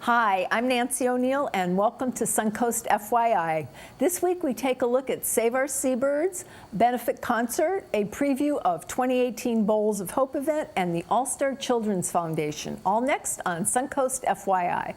Hi, I'm Nancy O'Neill, and welcome to Suncoast FYI. This week we take a look at Save Our Seabirds benefit concert, a preview of 2018 Bowls of Hope event, and the All-Star Children's Foundation. All next on Suncoast FYI.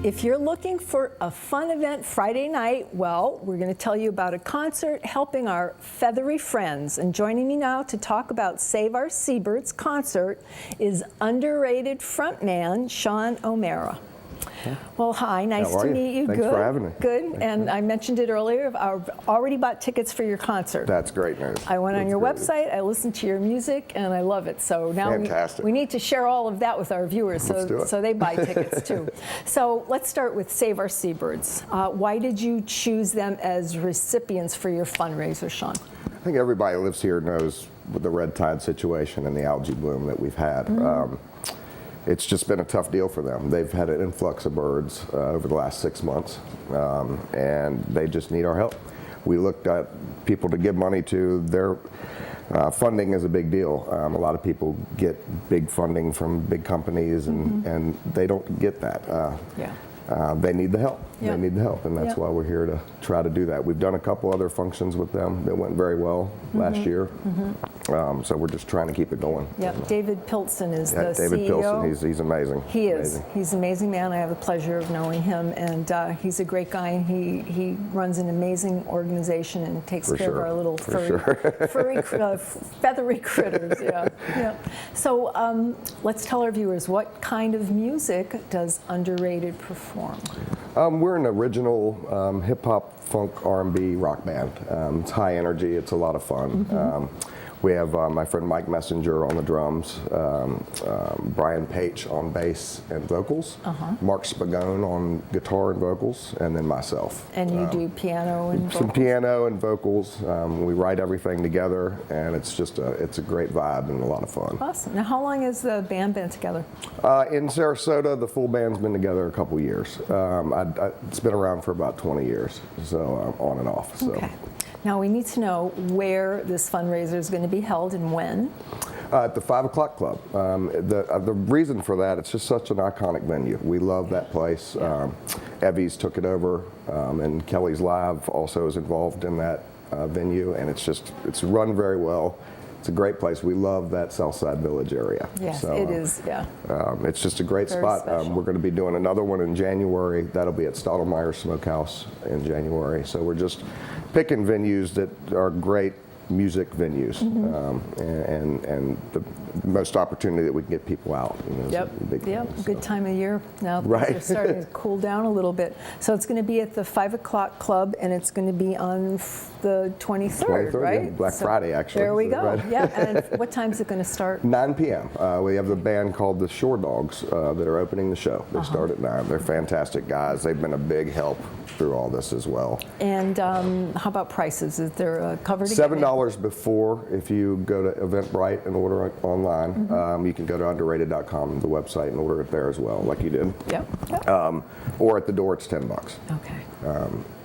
If you're looking for a fun event Friday night, well, we're going to tell you about a concert helping our feathery friends. And joining me now to talk about Save Our Seabirds concert is underrated frontman Sean O'Mara. Yeah. Well, hi, nice to meet you. Thanks Good. for having me. Good, and I mentioned it earlier, I've already bought tickets for your concert. That's great news. I went on your website, I listened to your music, and I love it. So now we need to share all of that with our viewers so they buy tickets too. So let's start with Save Our Seabirds. Why did you choose them as recipients for your fundraiser, Sean? I think everybody who lives here knows with the red tide situation and the algae bloom that we've had. It's just been a tough deal for them. They've had an influx of birds over the last 6 months, and they just need our help. We looked at people to give money to. Their funding is a big deal. A lot of people get big funding from big companies, and they don't get that. They need the help. They need the help, and that's why we're here to try to do that. We've done a couple other functions with them that went very well last year, so we're just trying to keep it going. Yep. David Pilson is the David CEO. Pilson, he's amazing. He is. He's an amazing man. I have the pleasure of knowing him, and he's a great guy. And he runs an amazing organization and takes care of our little feathery critters. Yeah. So let's tell our viewers, what kind of music does Underrated perform? We're an original hip-hop, funk, R&B rock band. It's high energy. It's a lot of fun. We have my friend Mike Messenger on the drums, Brian Page on bass and vocals, Mark Spagone on guitar and vocals, and then myself. And you do piano and vocals? Some piano and vocals. We write everything together, and it's a great vibe and a lot of fun. Awesome. Now, how long has the band been together? In Sarasota, the full band's been together a couple years. It's been around for about 20 years, so on and off. So. Okay. Now we need to know where this fundraiser is going to be held and when. At the 5 O'Clock Club. The reason for that, it's just such an iconic venue. We love that place. Evie's took it over, and Kelly's Live also is involved in that venue, and it's run very well. It's a great place. We love that Southside Village area. Yes, so, it is, it's just a great spot. We're going to be doing another one in January. That'll be at Stottlemyre Smokehouse in January. So we're just picking venues that are great music venues, and the most opportunity that we can get people out. Good time of year now. Right. They're starting to cool down a little bit. So it's going to be at the 5 O'Clock Club, and it's going to be on the 23rd, right? Yeah, Black Friday, actually. There we go. Right. Yeah. And what time is it going to start? 9 p.m. We have the band called the Shore Dogs that are opening the show. They start at 9. They're fantastic guys. They've been a big help through all this as well. And how about prices? Is there a cover to $7 before if you go to Eventbrite and order it online. You can go to underrated.com, the website, and order it there as well, like you did. Or at the door, it's $10. Okay.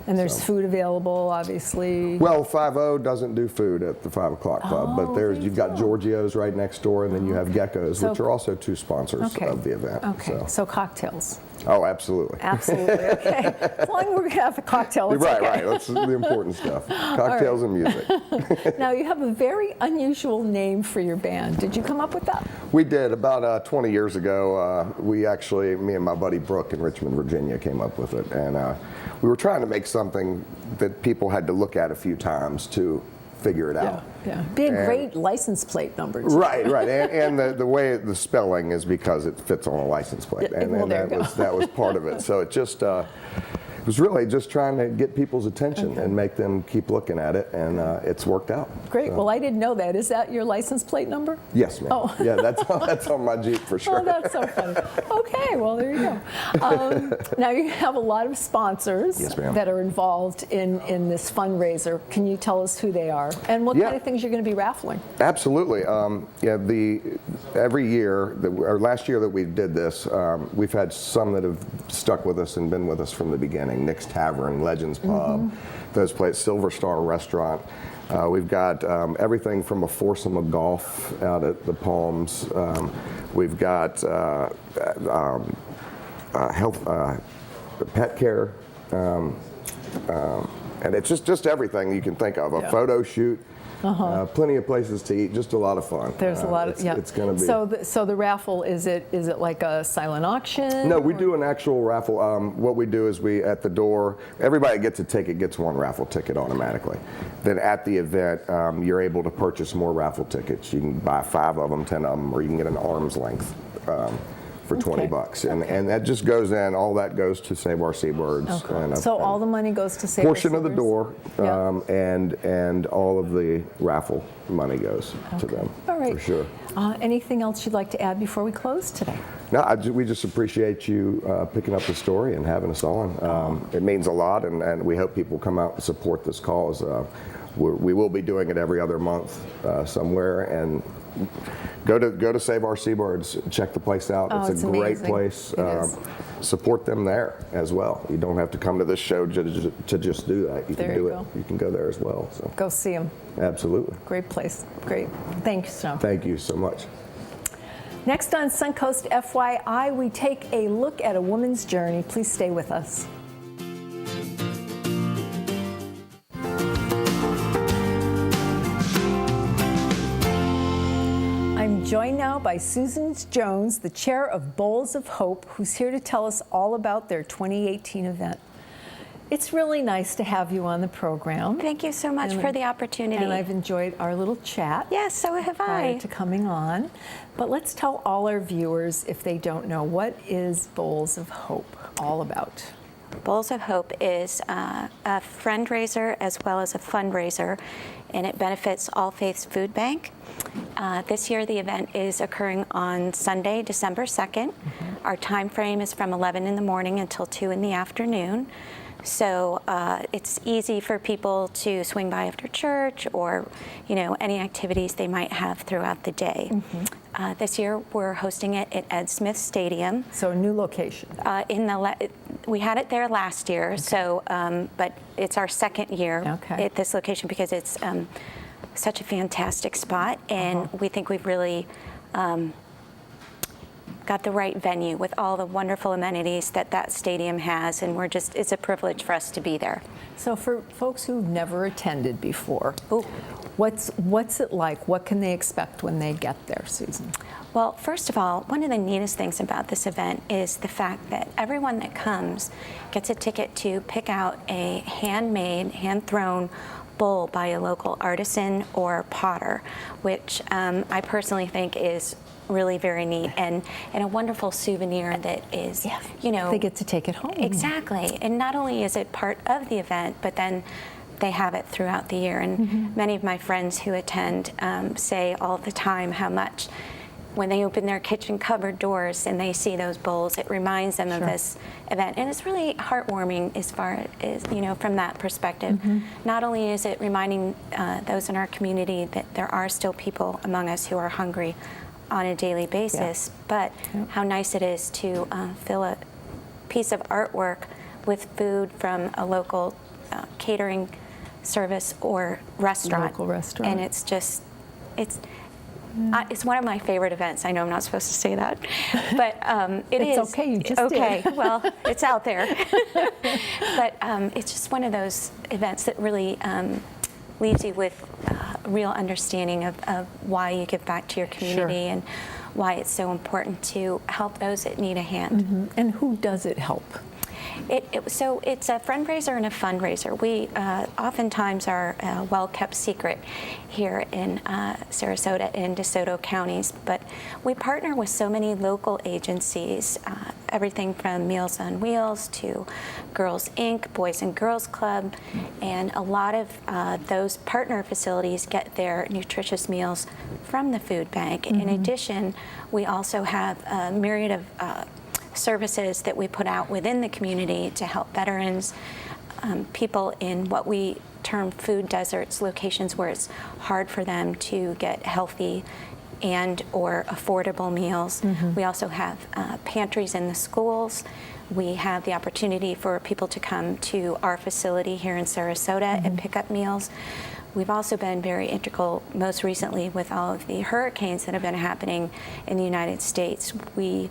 And there's food available, obviously. Well, 5-0 doesn't do food at the 5 O'Clock Club, but you've got Giorgio's right next door, and then you have Gecko's, which are also two sponsors of the event. Okay, so cocktails. Oh, absolutely. Absolutely, okay. As long as we're going to have a cocktail, it's okay. Right. That's the important stuff. Cocktails and music. Now, you have a very unusual name for your band. Did you come up with that? We did. About 20 years ago, me and my buddy Brooke in Richmond, Virginia, came up with it. And we were trying to make something that people had to look at a few times to figure it out. Be a great license plate number, too. Right. And the way the spelling is because it fits on a license plate, and that was part of it. So it just was really just trying to get people's attention and make them keep looking at it, and it's worked out. Great. So. Well, I didn't know that. Is that your license plate number? Yes, ma'am. Oh. Yeah, that's on my Jeep for sure. Oh, that's so funny. Okay, well, there you go. Now, you have a lot of sponsors Yes, ma'am. that are involved in this fundraiser. Can you tell us who they are and what kind of things you're going to be raffling? Absolutely. Every year, or last year that we did this, we've had some that have stuck with us and been with us from the beginning. Nick's Tavern, Legends Pub, those places, Silver Star Restaurant. We've got everything from a foursome of golf out at the Palms. We've got health, pet care, and it's just everything you can think of. A photo shoot. Plenty of places to eat, just a lot of fun. There's a lot of, It's going to be. So the raffle, is it like a silent auction? No, we do an actual raffle. What we do is at the door, everybody gets a ticket, gets one raffle ticket automatically. Then at the event, you're able to purchase more raffle tickets. You can buy 5 of them, 10 of them, or you can get an arm's length for $20. And that just goes in, all that goes to Save Our Seabirds. Okay. So all the money goes to Save Our portion of the door, and all of the raffle money goes to them. All right. For sure. Anything else you'd like to add before we close today? No, we just appreciate you picking up the story and having us on. It means a lot, and we hope people come out and support this cause. We will be doing it every other month somewhere, and go to Save Our Seabirds. Check the place out. It's a great place. Support them there as well. You don't have to come to this show to just do that. You can do it. You can go there as well. So. Go see them. Absolutely. Great place. Great. Thank you, Snow. Thank you so much. Next on Suncoast FYI, we take a look at a woman's journey. Please stay with us. I'm joined now by Susan Jones, the chair of Bowls of Hope, who's here to tell us all about their 2018 event. It's really nice to have you on the program. Thank you so much for the opportunity. And I've enjoyed our little chat. Yes, so have prior I. to coming on. But let's tell all our viewers, if they don't know, what is Bowls of Hope all about? Bowls of Hope is a fundraiser as well as a fundraiser, and it benefits All Faiths Food Bank. This year the event is occurring on Sunday, December 2nd. Our time frame is from 11 in the morning until 2 in the afternoon. So it's easy for people to swing by after church, or any activities they might have throughout the day. This year we're hosting it at Ed Smith Stadium. So a new location. We had it there last year, so but it's our second year at this location because it's such a fantastic spot, and we think we've really got the right venue with all the wonderful amenities that stadium has, and it's a privilege for us to be there. So for folks who've never attended before, what's it like? What can they expect when they get there, Susan? Well, first of all, one of the neatest things about this event is the fact that everyone that comes gets a ticket to pick out a handmade, hand-thrown bowl by a local artisan or potter, which I personally think is really very neat, and a wonderful souvenir that is, they get to take it home. Exactly. And not only is it part of the event, but then they have it throughout the year. And many of my friends who attend say all the time how much, when they open their kitchen cupboard doors and they see those bowls, it reminds them of this event. And it's really heartwarming as far as, from that perspective. Not only is it reminding those in our community that there are still people among us who are hungry on a daily basis, but how nice it is to fill a piece of artwork with food from a local catering service or restaurant. Local restaurant. And it's just, it's one of my favorite events. I know I'm not supposed to say that, but it is. It's okay, you just did. Well, it's out there. But it's just one of those events that really leaves you with a real understanding of why you give back to your community and why it's so important to help those that need a hand. And who does it help? So it's a fundraiser and a fundraiser. We oftentimes are a well-kept secret here in Sarasota and DeSoto counties, but we partner with so many local agencies, everything from Meals on Wheels to Girls Inc., Boys and Girls Club, and a lot of those partner facilities get their nutritious meals from the food bank. In addition, we also have a myriad of services that we put out within the community to help veterans, people in what we term food deserts, locations where it's hard for them to get healthy and or affordable meals. We also have pantries in the schools. We have the opportunity for people to come to our facility here in Sarasota and pick up meals. We've also been very integral, most recently with all of the hurricanes that have been happening in the United States. We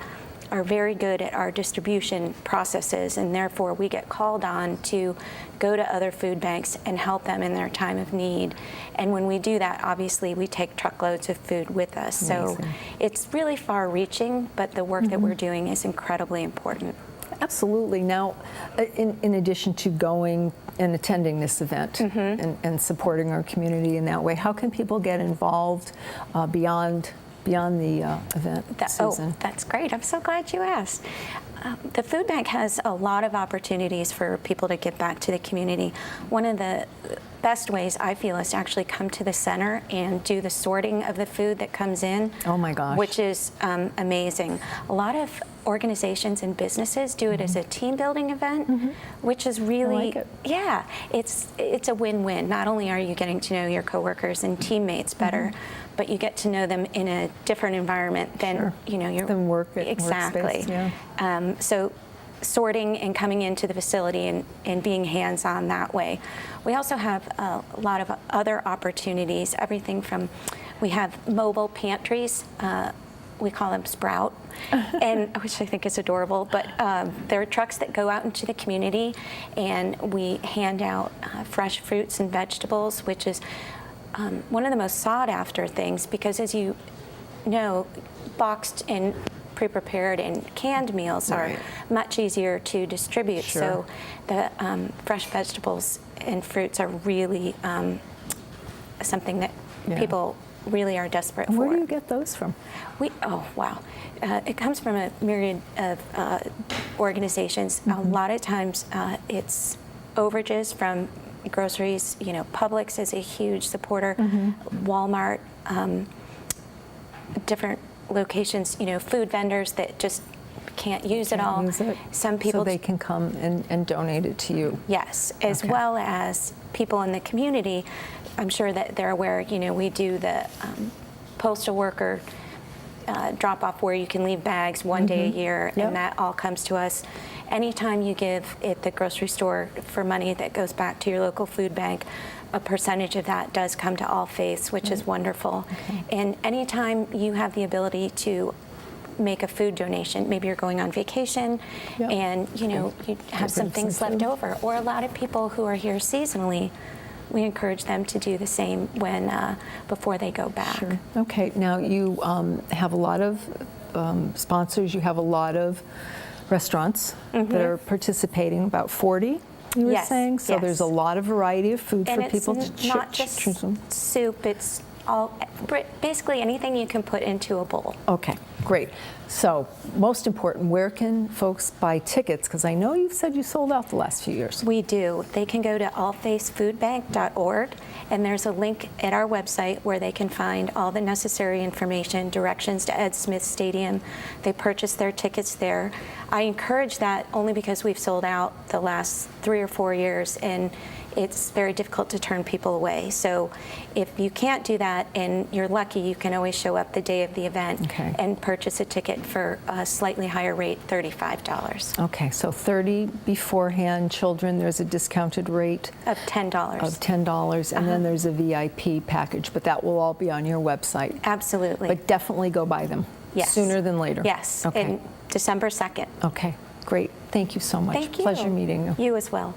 are very good at our distribution processes, and therefore we get called on to go to other food banks and help them in their time of need. And when we do that, obviously we take truckloads of food with us. Amazing. So it's really far-reaching, but the work that we're doing is incredibly important. Absolutely. Now, in addition to going and attending this event and supporting our community in that way, how can people get involved beyond the event, Susan? Oh, that's great. I'm so glad you asked. The food bank has a lot of opportunities for people to give back to the community. One of the best ways I feel is to actually come to the center and do the sorting of the food that comes in. Oh my gosh. Which is amazing. A lot of organizations and businesses do it as a team building event, which is really, I like it. Yeah, it's a win-win. Not only are you getting to know your coworkers and teammates better, but you get to know them in a different environment than your Than work at exactly. workspace, yeah. So sorting and coming into the facility and being hands-on that way. We also have a lot of other opportunities, everything from, we have mobile pantries, we call them Sprout, and which I think is adorable, but there are trucks that go out into the community and we hand out fresh fruits and vegetables, which is one of the most sought after things, because as you know, boxed and pre-prepared and canned meals are much easier to distribute. Sure. So the fresh vegetables and fruits are really something that people really are desperate for. Where do you get those from? It comes from a myriad of organizations. A lot of times it's overages from groceries. Publix is a huge supporter. Walmart, different locations. Food vendors that just can't use it all. Some people, so they can come and donate it to you. Yes, as well as people in the community. I'm sure that they're aware. We do the postal worker drop-off where you can leave bags one day a year, and that all comes to us. Anytime you give at the grocery store for money that goes back to your local food bank, a percentage of that does come to All Faiths, which is wonderful. And anytime you have the ability to make a food donation, maybe you're going on vacation and you have some things left over, or a lot of people who are here seasonally, we encourage them to do the same when before they go back. Sure. Okay. Now you have a lot of sponsors. You have a lot of restaurants that are participating. About 40, you were saying. So there's a lot of variety of food and for people to choose. Not just soup. It's all basically anything you can put into a bowl. Okay. Great. So, most important, where can folks buy tickets? Because I know you've said you sold out the last few years. We do. They can go to allfaithsfoodbank.org, and there's a link at our website where they can find all the necessary information, directions to Ed Smith Stadium. They purchase their tickets there. I encourage that only because we've sold out the last 3 or 4 years, and it's very difficult to turn people away. So if you can't do that and you're lucky, you can always show up the day of the event and purchase a ticket for a slightly higher rate, $35. Okay, so $30 beforehand. Children, there's a discounted rate of $10. Of $10, and then there's a VIP package, but that will all be on your website. Absolutely. But definitely go buy them sooner than later. Yes, and December 2nd. Okay, great. Thank you so much. Thank you. Pleasure meeting you. You as well.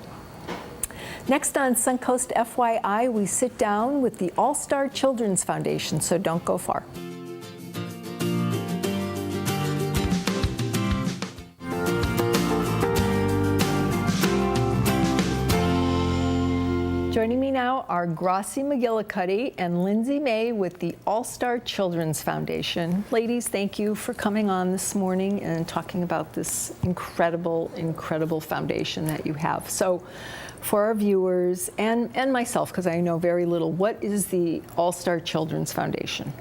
Next on Suncoast FYI, we sit down with the All-Star Children's Foundation, so don't go far. Joining me now are Grassi McGillicuddy and Lindsay May with the All-Star Children's Foundation. Ladies, thank you for coming on this morning and talking about this incredible, incredible foundation that you have. So for our viewers and myself, because I know very little, what is the All-Star Children's Foundation?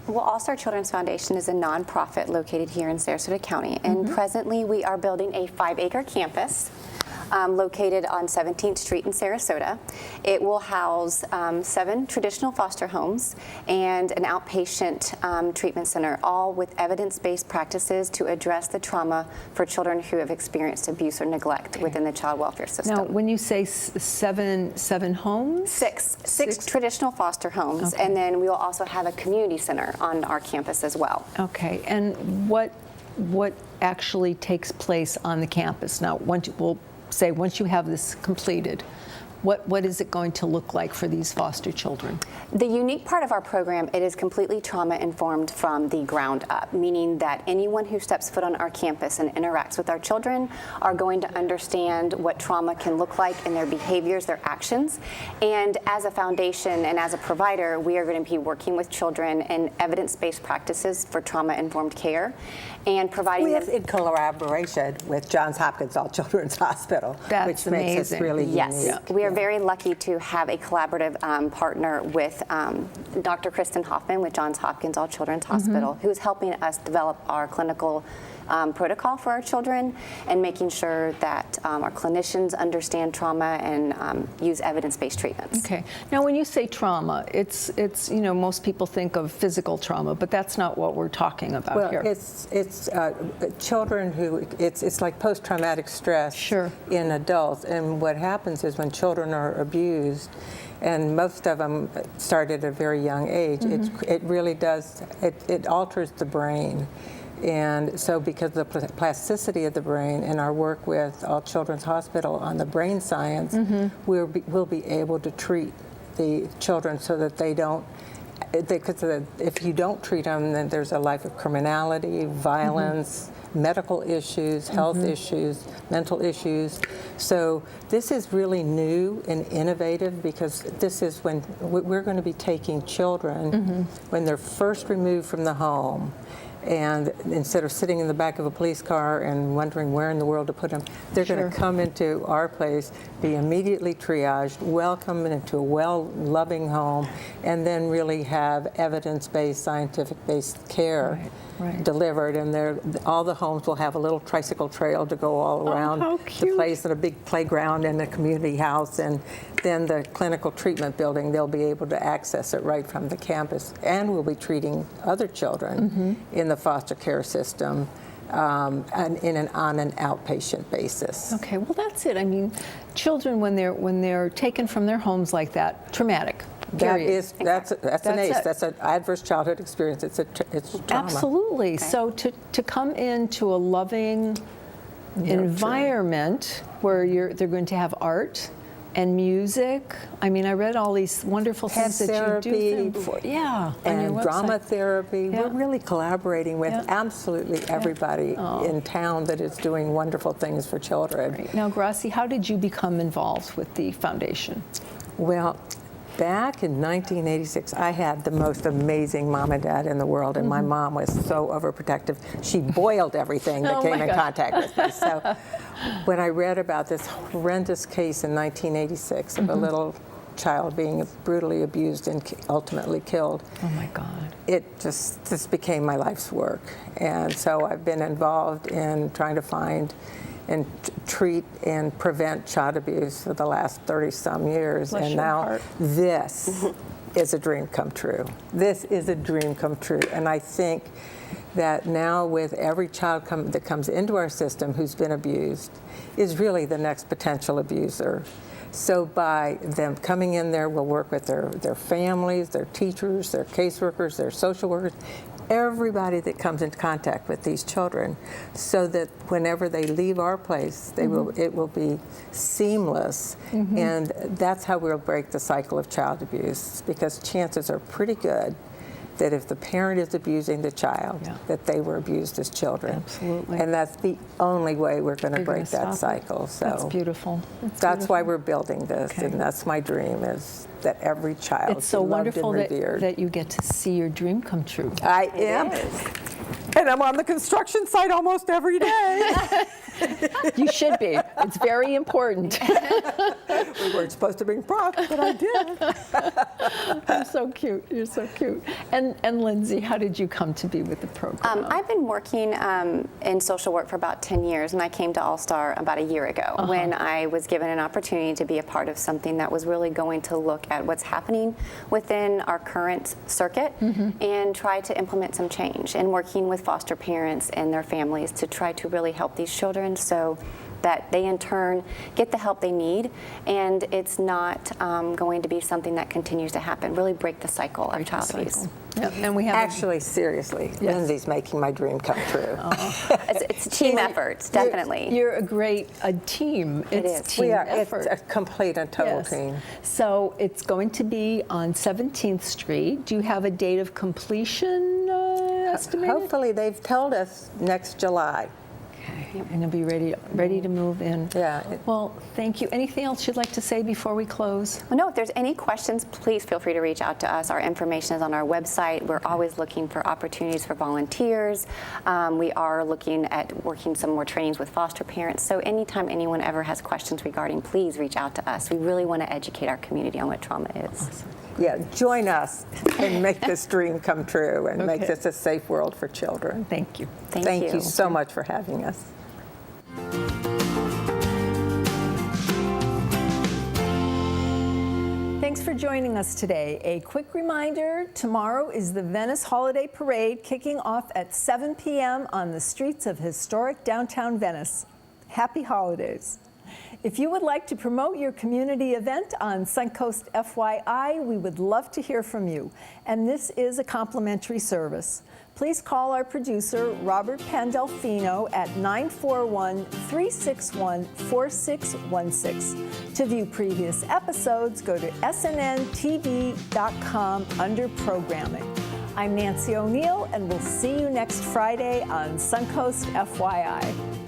Well, All-Star Children's Foundation is a nonprofit located here in Sarasota County, and presently we are building a 5-acre campus located on 17th Street in Sarasota. It will house 7 traditional foster homes and an outpatient treatment center, all with evidence-based practices to address the trauma for children who have experienced abuse or neglect within the child welfare system. Now, when you say seven homes? Six traditional foster homes, and then we will also have a community center on our campus as well. Okay, and what actually takes place on the campus? Now, once you have this completed, what is it going to look like for these foster children? The unique part of our program, it is completely trauma-informed from the ground up, meaning that anyone who steps foot on our campus and interacts with our children are going to understand what trauma can look like in their behaviors, their actions. And as a foundation and as a provider, we are going to be working with children in evidence-based practices for trauma-informed care and providing them in collaboration with Johns Hopkins All Children's Hospital, That's which makes us amazing. really Yes, unique. we are very lucky to have a collaborative partner with Dr. Kristen Hoffman with Johns Hopkins All Children's Hospital, who is helping us develop our clinical protocol for our children and making sure that our clinicians understand trauma and use evidence-based treatments. Okay. Now, when you say trauma, it's most people think of physical trauma, but that's not what we're talking about Well, here. it's children who, it's like post-traumatic stress Sure. in adults. And what happens is when children are abused, and most of them start at a very young age, it really does, it alters the brain. And so because of the plasticity of the brain and our work with All Children's Hospital on the brain science, we'll be able to treat the children so that they don't, because if you don't treat them, then there's a life of criminality, violence, medical issues, health issues, mental issues. So this is really new and innovative because this is when we're going to be taking children when they're first removed from the home. And instead of sitting in the back of a police car and wondering where in the world to put them, they're going to come into our place, be immediately triaged, welcomed into a well-loving home, and then really have evidence-based, scientific-based care delivered. And all the homes will have a little tricycle trail to go all around the place, and a big playground and a community house, and then the clinical treatment building, they'll be able to access it right from the campus. And we'll be treating other children in the foster care system and on an outpatient basis. Okay, well, that's it. I mean, children, when they're taken from their homes like that, traumatic. Period. That's an ACE. it. That's an adverse childhood experience. It's trauma. Absolutely. So to come into a loving environment where they're going to have art and music. I mean, I read all these wonderful things that you do. On your And drama website. therapy. Yeah. We're really collaborating with absolutely everybody in town that is doing wonderful things for children. Right. Now, Grassi, how did you become involved with the foundation? Well, back in 1986, I had the most amazing mom and dad in the world, and my mom was so overprotective. She boiled everything that came in contact with me. So when I read about this horrendous case in 1986 of a little child being brutally abused and ultimately killed, Oh my God. it just became my life's work. And so I've been involved in trying to find and treat and prevent child abuse for the last 30-some years. Bless and your now heart. this is a dream come true. This is a dream come true. And I think that now with every child that comes into our system who's been abused is really the next potential abuser. So by them coming in there, we'll work with their families, their teachers, their caseworkers, their social workers, everybody that comes into contact with these children, so that whenever they leave our place, it will be seamless. And that's how we'll break the cycle of child abuse, because chances are pretty good that if the parent is abusing the child, Yeah. that they were abused as children. Absolutely. And that's the only way we're going to You're gonna break that stop it. cycle. So That's beautiful. that's why we're building this, Okay. and that's my dream, is that every child It's so be loved wonderful and that, revered. that you get to see your dream come true. I am. And I'm on the construction site almost every day. You should be. It's very important. We weren't supposed to bring props, but I did. You're so cute. You're so cute. And Lindsay, how did you come to be with the program? I've been working in social work for about 10 years, and I came to All Star about a year ago when I was given an opportunity to be a part of something that was really going to look at what's happening within our current circuit and try to implement some change, and working with foster parents and their families to try to really help these children so that they in turn get the help they need, and it's not going to be something that continues to happen. Really break the cycle of child abuse. Yeah, and we have Actually, seriously, Lindsay's making my dream come true. It's team efforts, definitely. You're a great team. It's is. team We are. effort. It's a complete and total Yes. team. So it's going to be on 17th Street. Do you have a date of completion estimated? Hopefully, they've told us next July. Okay, and you'll be ready to move in. Yeah. Well, thank you. Anything else you'd like to say before we close? Well, no, if there's any questions, please feel free to reach out to us. Our information is on our website. We're always looking for opportunities for volunteers. We are looking at working some more trainings with foster parents. So anytime anyone ever has questions regarding, please reach out to us. We really want to educate our community on what trauma is. Yeah, join us and make this dream come true and make Okay. this a safe world for children. Thank you. Thank you. So much for having us. Thanks for joining us today. A quick reminder, tomorrow is the Venice Holiday Parade kicking off at 7 p.m. on the streets of historic downtown Venice. Happy holidays. If you would like to promote your community event on Suncoast FYI, we would love to hear from you. And this is a complimentary service. Please call our producer, Robert Pandolfino, at 941-361-4616. To view previous episodes, go to snntv.com under Programming. I'm Nancy O'Neill, and we'll see you next Friday on Suncoast FYI.